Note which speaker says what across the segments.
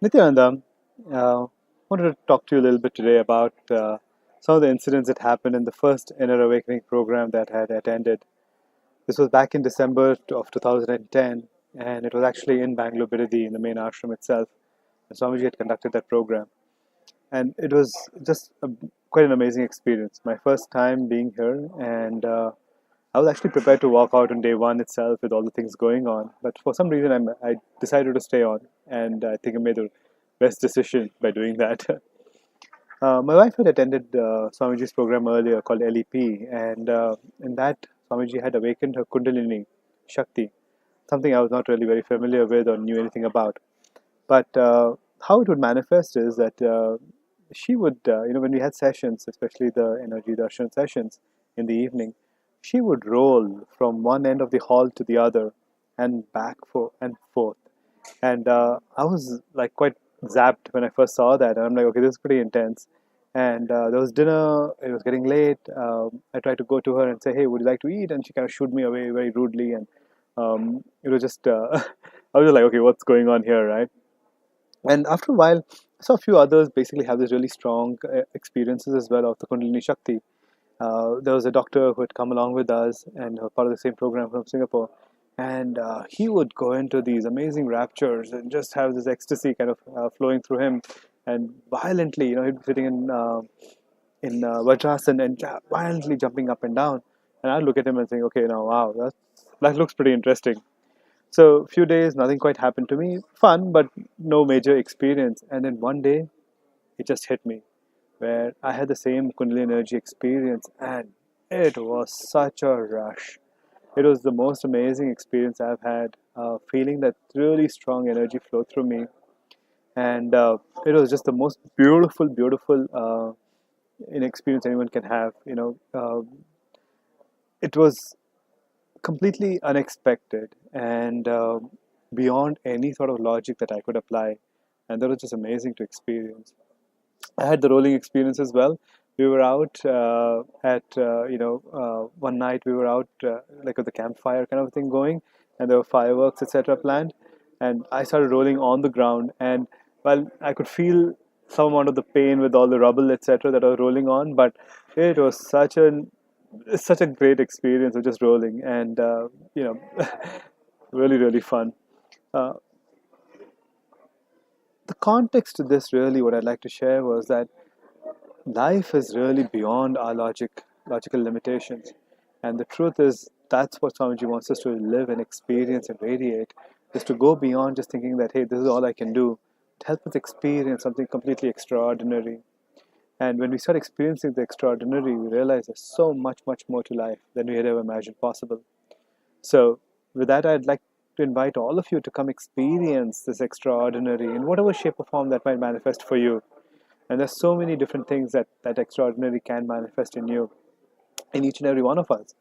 Speaker 1: Nityananda, wanted to talk to you a little bit today about some of the incidents that happened in the first Inner Awakening program that I had attended. This was back in December of 2010, and it was actually in Bangalore Biridi, in the main ashram itself. And Swamiji had conducted that program. And it was just quite an amazing experience. My first time being here, and I was actually prepared to walk out on day one itself with all the things going on. But for some reason, I decided to stay on, and I think I made the best decision by doing that. My wife had attended Swamiji's program earlier called LEP, and in that, Swamiji had awakened her Kundalini Shakti, something I was not really very familiar with or knew anything about. But how it would manifest is that she would, when we had sessions, especially the energy darshan sessions in the evening, she would roll from one end of the hall to the other and back and forth. And I was like quite zapped when I first saw that. And I'm like, okay, this is pretty intense. And there was dinner, it was getting late. I tried to go to her and say, hey, would you like to eat? And she kind of shooed me away very rudely. And it was just, I was just like, okay, what's going on here, right? And after a while, I saw a few others basically have this really strong experiences as well of the Kundalini Shakti. There was a doctor who had come along with us and part of the same program from Singapore. And he would go into these amazing raptures and just have this ecstasy kind of flowing through him. And violently, he'd be sitting in Vajrasan and violently jumping up and down. And I'd look at him and think, okay, now, wow, that looks pretty interesting. So a few days, nothing quite happened to me. Fun, but no major experience. And then one day, it just hit me, where I had the same Kundalini energy experience, and it was such a rush. It was the most amazing experience I've had, feeling that really strong energy flow through me. And it was just the most beautiful experience anyone can have. It was completely unexpected and beyond any sort of logic that I could apply. And that was just amazing to experience. I had the rolling experience as well. We were out one night we were out like with the campfire kind of thing going, and there were fireworks, etc. planned. And I started rolling on the ground, and well, I could feel some amount of the pain with all the rubble, etc. that I was rolling on, but it was such a great experience of just rolling, and really fun. Uh, the context to this, really, what I'd like to share was that life is really beyond our logical limitations. And the truth is, that's what Swamiji wants us to live and experience and radiate, is to go beyond just thinking that, hey, this is all I can do. To help us experience something completely extraordinary. And when we start experiencing the extraordinary, we realize there's so much more to life than we had ever imagined possible. So, with that, I'd like to invite all of you to come experience this extraordinary in whatever shape or form that might manifest for you. And there's so many different things that extraordinary can manifest in you, in each and every one of us.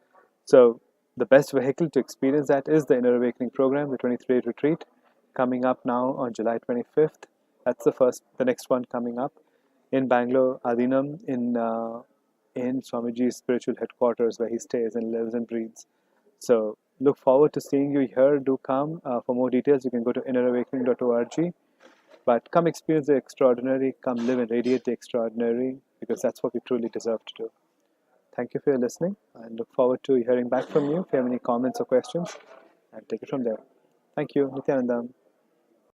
Speaker 1: So the best vehicle to experience that is the Inner Awakening Program, the 23-day retreat, coming up now on July 25th. That's the next one coming up in Bangalore, Adinam, in Swamiji's spiritual headquarters where he stays and lives and breathes. So look forward to seeing you here. Do come. For more details, you can go to innerawakening.org. But come experience the extraordinary, come live and radiate the extraordinary, because that's what we truly deserve to do. Thank you for your listening, and look forward to hearing back from you if you have any comments or questions, and take it from there. Thank you, Nityanandam.